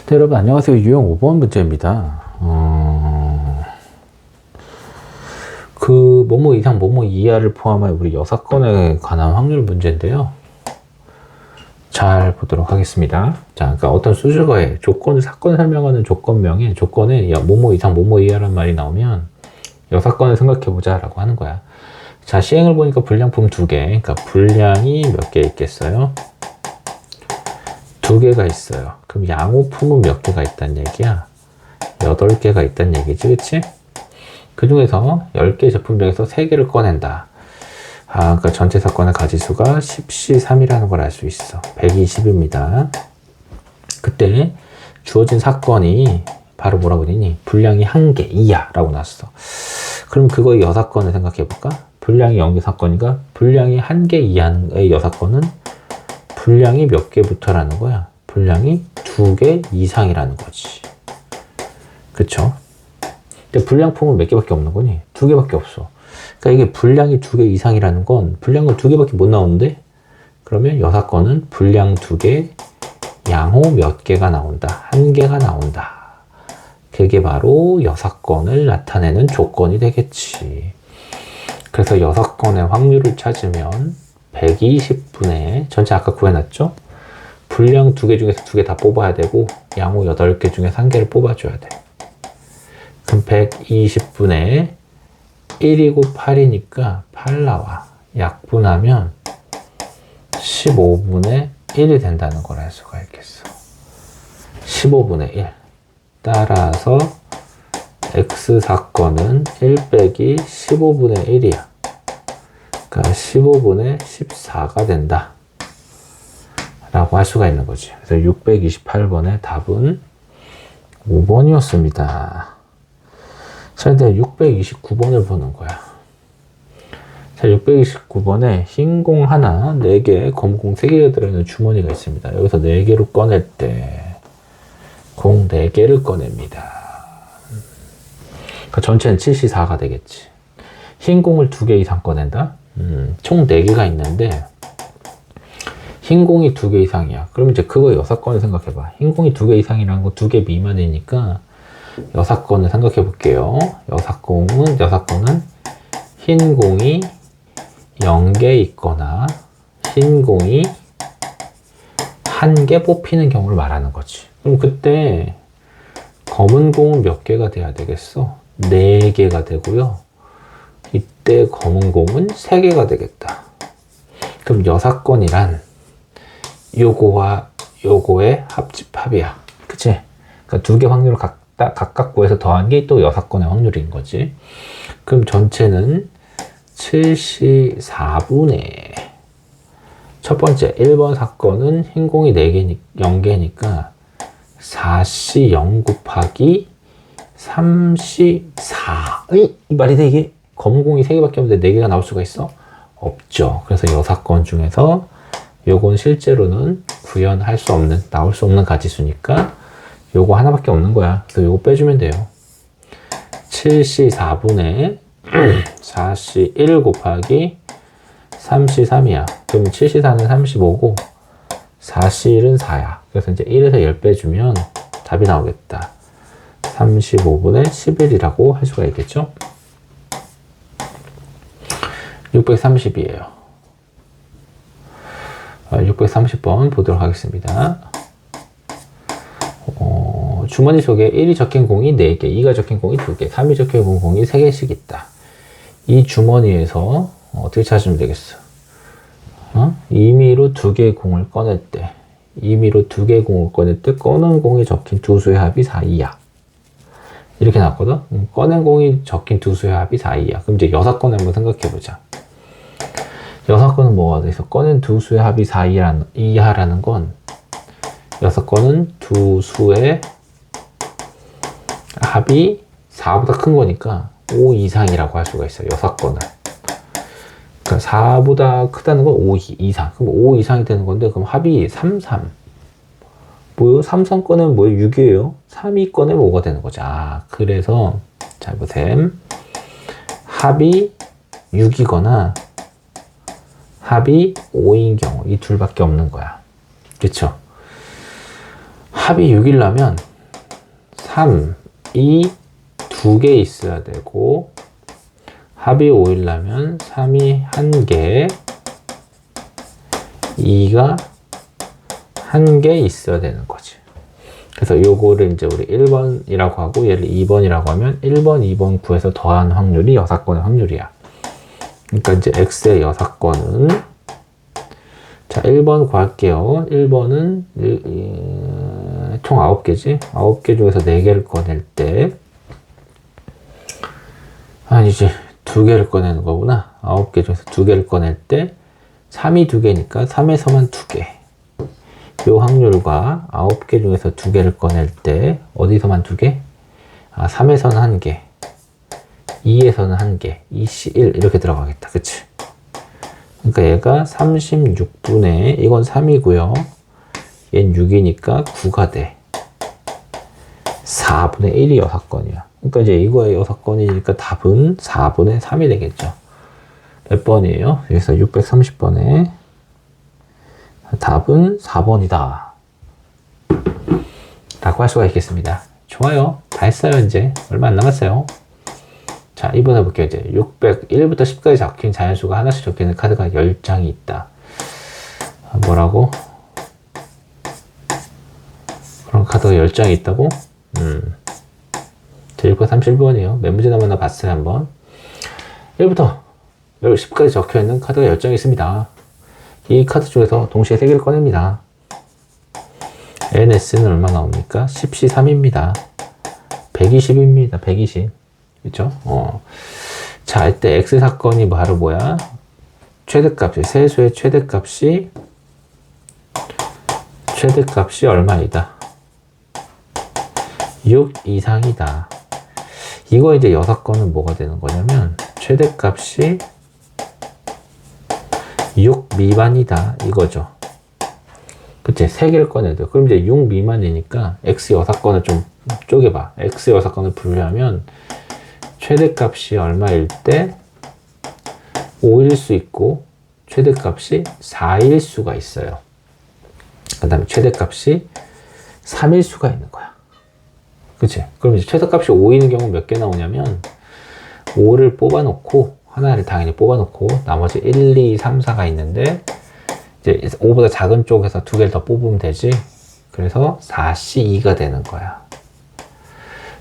네, 여러분 안녕하세요. 유형 5번 문제입니다. 뭐뭐 이상 뭐뭐 이하를 포함한 우리 여사건에 관한 확률 문제인데요. 잘 보도록 하겠습니다. 자, 그러니까 어떤 수식어에 사건을 설명하는 조건명에 조건에 뭐뭐 이상 뭐뭐 이하란 말이 나오면 여사건을 생각해보자 라고 하는 거야. 자, 시행을 보니까 불량품 2개. 그러니까 불량이 몇 개 있겠어요? 2개가 있어요. 그럼 양호품은 몇 개가 있다는 얘기야? 8개가 있다는 얘기지, 그치? 그 중에서 10개 제품 중에서 3개를 꺼낸다. 그러니까 전체 사건의 가지수가 10C3이라는 걸 알 수 있어. 120입니다. 그때 주어진 사건이 바로 뭐라고 되니? 불량이 1개 이하라고 나왔어. 그럼 그거의 여사건을 생각해볼까? 불량이 0개 사건이니까 불량이 1개 이하의 여사건은 불량이 몇 개부터라는 거야? 불량이 2개 이상이라는 거지. 그쵸? 근데 불량품은 몇 개밖에 없는 거니? 2개밖에 없어. 그러니까 이게 불량이 2개 이상이라는 건 불량은 2개밖에 못 나오는데 그러면 여사건은 불량 2개, 양호 몇 개가 나온다. 1개가 나온다. 그게 바로 여사건을 나타내는 조건이 되겠지. 그래서 여사건의 확률을 찾으면 120분의 전체 아까 구해놨죠? 불량 2개 중에서 2개 다 뽑아야 되고 양호 8개 중에서 1개를 뽑아줘야 돼. 그럼 120분의 1이고 8이니까 8 나와. 약분하면 15분의 1이 된다는 걸 알 수가 있겠어. 15분의 1. 따라서 X사건은 1 빼기 15분의 1이야. 그러니까 15분의 14가 된다. 라고 할 수가 있는 거지. 그래서 628번의 답은 5번이었습니다. 자, 이제 629번을 보는 거야. 자, 629번에 흰 공 하나, 4개, 검은 공 3개가 들어있는 주머니가 있습니다. 여기서 4개로 꺼낼 때, 공 4개를 꺼냅니다. 그러니까 전체는 74가 되겠지. 흰 공을 2개 이상 꺼낸다? 총 4개가 있는데, 흰 공이 2개 이상이야. 그럼 이제 그거 여사건을 생각해봐. 흰 공이 2개 이상이라는 거 2개 미만이니까, 여사건을 생각해 볼게요. 여사건은 흰 공이 0개 있거나 흰 공이 1개 뽑히는 경우를 말하는 거지. 그럼 그때 검은 공은 몇 개가 돼야 되겠어? 4개가 되고요. 이때 검은 공은 3개가 되겠다. 그럼 여사건이란 요거와 요거의 합집합이야. 그치? 그러니까 2개 확률을 각각 구해서 더한 게 또 여사건의 확률인 거지. 그럼 전체는 74분의 첫 번째 1번 사건은 흰 공이 0개니까 4C0 곱하기 3C4. 이 말이 돼 이게? 검은 공이 3개밖에 없는데 4개가 나올 수가 있어? 없죠. 그래서 여사건 중에서 요건 실제로는 구현할 수 없는, 나올 수 없는 가지수니까 요거 하나밖에 없는 거야. 그래서 요거 빼주면 돼요. 7C4분의 4C1 곱하기 3C3이야. 그럼 7C4는 35고 4C1은 4야. 그래서 이제 1에서 10 빼주면 답이 나오겠다. 35분의 11이라고 할 수가 있겠죠? 630이에요. 630번 보도록 하겠습니다. 주머니 속에 1이 적힌 공이 4개, 2가 적힌 공이 2개, 3이 적힌 공이 3개씩 있다. 이 주머니에서 어떻게 찾으면 되겠어? 임의로 2개의 공을 꺼낼 때, 꺼낸 공이 적힌 두 수의 합이 4, 2야. 이렇게 나왔거든? 꺼낸 공이 적힌 두 수의 합이 4, 2야. 그럼 이제 여사건을 한번 생각해보자. 여사건은 뭐가 돼서 꺼낸 두 수의 합이 4, 2하라는 건 여사건은 두 수의 합이 4보다 큰 거니까 5 이상이라고 할 수가 있어요. 여사건을. 그러니까 4보다 크다는 건 5 이상. 그럼 5 이상이 되는 건데 그럼 합이 3, 3. 뭐요? 3, 3 꺼내면 뭐예요? 6이에요. 3이 꺼내면 5가 되는 거죠. 그래서 잘 보세요. 합이 6이거나 합이 5인 경우 이 둘밖에 없는 거야. 그쵸? 합이 6이려면 3, 2, 2개 있어야 되고, 합이 5이려면 3이 1개, 2가 1개 있어야 되는 거지. 그래서 요거를 이제 우리 1번이라고 하고, 얘를 2번이라고 하면 1번, 2번 구해서 더한 확률이 6건의 확률이야. 그러니까 이제 x의 6건은, 자, 1번 구할게요. 1번은 총 9개지? 9개 중에서 4개를 꺼낼 때, 아니지, 2개를 꺼내는 거구나. 9개 중에서 2개를 꺼낼 때, 3이 2개니까 3에서만 2개. 요 확률과 9개 중에서 2개를 꺼낼 때, 어디서만 2개? 3에서는 1개, 2에서는 1개, 2C 1 이렇게 들어가겠다. 그치? 그러니까 얘가 36분의, 이건 3이고요. 얘는 6이니까 9가 돼. 4분의 1이 6건이야. 그러니까 이제 이거의 6건이니까 답은 4분의 3이 되겠죠. 몇 번이에요? 여기서 630번에 답은 4번이다. 라고 할 수가 있겠습니다. 좋아요. 다 했어요, 이제. 얼마 안 남았어요. 자, 이번 해볼게요. 이제 601부터 10까지 적힌 자연수가 하나씩 적혀있는 카드가 10장이 있다. 뭐라고? 그런 카드가 10장이 있다고? 자, 631번이에요. 몇 문제 남았나 봤어요, 한번. 1부터 10까지 적혀있는 카드가 10장이 있습니다. 이 카드 중에서 동시에 3개를 꺼냅니다. NS는 얼마 나옵니까? 10C3입니다. 120입니다. 120. 그쵸? 자, 이때 X 사건이 바로 뭐야? 최대값이, 세수의 최대값이 얼마이다? 6 이상이다. 이거 이제 6건은 뭐가 되는 거냐면, 최대값이 6 미만이다. 이거죠. 그치? 3개를 꺼내도. 그럼 이제 6 미만이니까, X 6건을 좀 쪼개봐. X 6건을 분류하면, 최대값이 얼마일 때 5일 수 있고 최대값이 4일 수가 있어요. 그 다음에 최대값이 3일 수가 있는 거야. 그치? 그럼 이제 최대값이 5일인 경우 몇 개 나오냐면 5를 뽑아놓고 하나를 당연히 뽑아놓고 나머지 1, 2, 3, 4가 있는데 이제 5보다 작은 쪽에서 2개를 더 뽑으면 되지. 그래서 4C2가 되는 거야.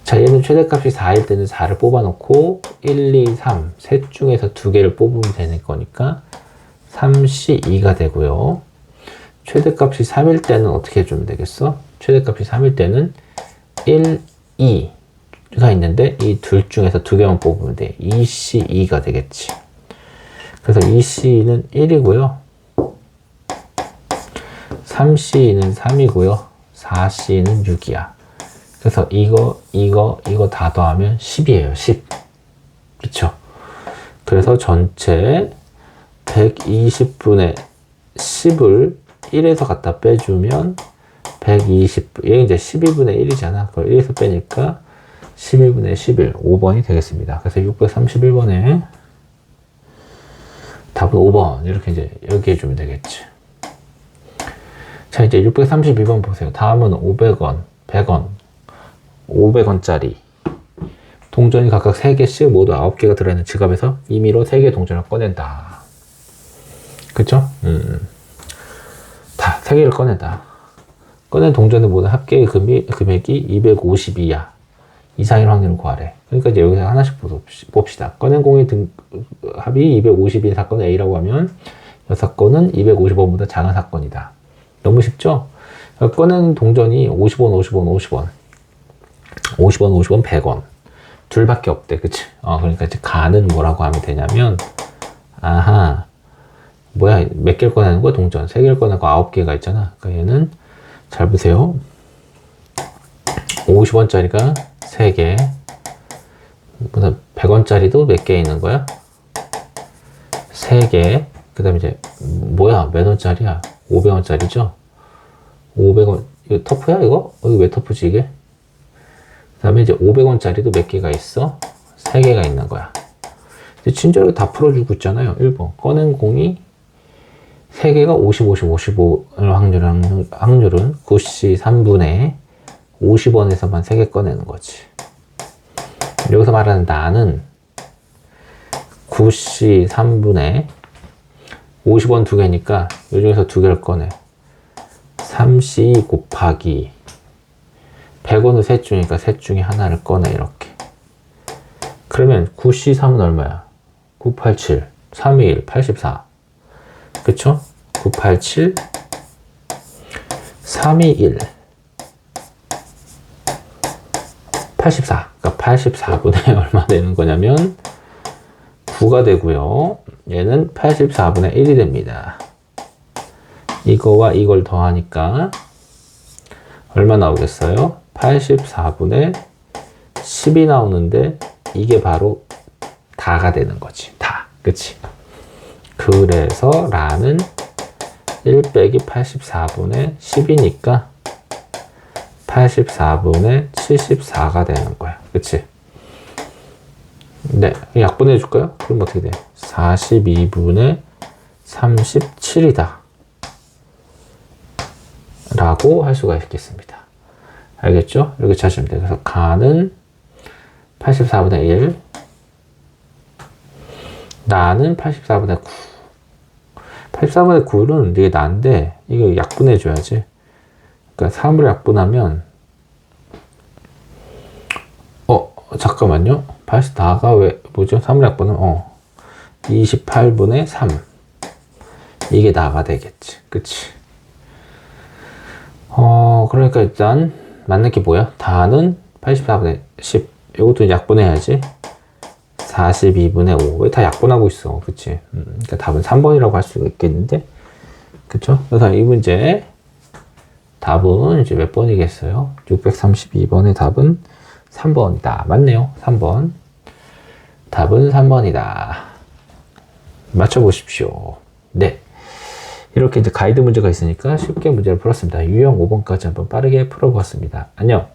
자, 얘는 최대값이 4일 때는 4를 뽑아놓고 1, 2, 3 셋 중에서 2개를 뽑으면 되는 거니까 3C2가 되고요. 최대값이 3일 때는 어떻게 해주면 되겠어? 최대값이 3일 때는 1, 2가 있는데 이 둘 중에서 2개만 뽑으면 돼. 2C2가 되겠지. 그래서 2C는 1이고요. 3C는 3이고요. 4C는 6이야. 그래서 이거 다 더하면 10이에요. 10. 그쵸? 그래서 전체 120분의 10을 1에서 갖다 빼주면 120, 얘 이제 12분의 1이잖아. 그걸 1에서 빼니까 12분의 11, 5번이 되겠습니다. 그래서 631번에 답은 5번. 이렇게 이제 여기 해주면 되겠지. 자, 이제 632번 보세요. 다음은 500원, 100원, 500원짜리 동전이 각각 3개씩 모두 9개가 들어있는 지갑에서 임의로 3개의 동전을 꺼낸다. 그쵸? 다 3개를 꺼낸다. 꺼낸 동전의 모든 합계의 금액이 252야. 이상일 확률을 구하래. 그러니까 이제 여기서 하나씩 봅시다. 꺼낸 공의 합이 250인 사건을 A라고 하면 이 사건은 250원보다 작은 사건이다. 너무 쉽죠? 그러니까 꺼낸 동전이 50원, 50원, 50원. 50원, 50원, 100원. 둘밖에 없대. 그치? 그러니까 이제 가는 뭐라고 하면 되냐면, 아하, 뭐야, 몇 개를 꺼내는 거야? 동전. 3개를 꺼내고 9개가 있잖아. 그러니까 얘는, 잘 보세요. 50원짜리가 3개. 100원짜리도 몇 개 있는 거야? 3개. 그 다음에 이제, 뭐야, 몇 원짜리야? 500원짜리죠? 500원. 이거 터프야, 이거? 이거 왜 터프지, 이게? 그 다음에 이제 500원짜리도 몇 개가 있어? 3개가 있는 거야. 친절하게 다 풀어주고 있잖아요. 1번. 꺼낸 공이 3개가 50, 50, 55의 확률은 9C 3분의 50원에서만 3개 꺼내는 거지. 여기서 말하는 나는 9C 3분의 50원 2개니까 이 중에서 2개를 꺼내. 3C 곱하기 100원은 셋 중이니까 셋 중에 하나를 꺼내. 이렇게. 그러면 9C 3은 얼마야? 987, 321, 84. 그쵸? 987, 321, 84. 그러니까 84분의 얼마 되는 거냐면 9가 되고요. 얘는 84분의 1이 됩니다. 이거와 이걸 더하니까 얼마 나오겠어요? 84분의 10이 나오는데 이게 바로 다가 되는 거지. 다. 그치? 그래서 라는 1 빼기 84분의 10이니까 84분의 74가 되는 거야. 그치? 네. 약분해 줄까요? 그럼 어떻게 돼? 42분의 37이다. 라고 할 수가 있겠습니다. 알겠죠? 이렇게 찾으면 돼요. 그래서 가는 84분의 1, 나는 84분의 9. 84분의 9는 이게 난데, 이거 약분해 줘야지. 그러니까 3으로 약분하면, 잠깐만요. 84가 왜, 뭐죠? 3으로 약분하면, 28분의 3. 이게 나가 되겠지. 그치? 그러니까 일단, 맞는 게 뭐야? 다는 84분의 10. 이것도 약분해야지. 42분의 5. 왜 다 약분하고 있어? 그치? 그러니까 답은 3번이라고 할 수가 있겠는데? 그쵸? 그래서 이 문제, 답은 이제 몇 번이겠어요? 632번의 답은 3번이다. 맞네요. 3번. 답은 3번이다. 맞춰보십시오. 네. 이렇게 이제 가이드 문제가 있으니까 쉽게 문제를 풀었습니다. 유형 5번까지 한번 빠르게 풀어보았습니다. 안녕.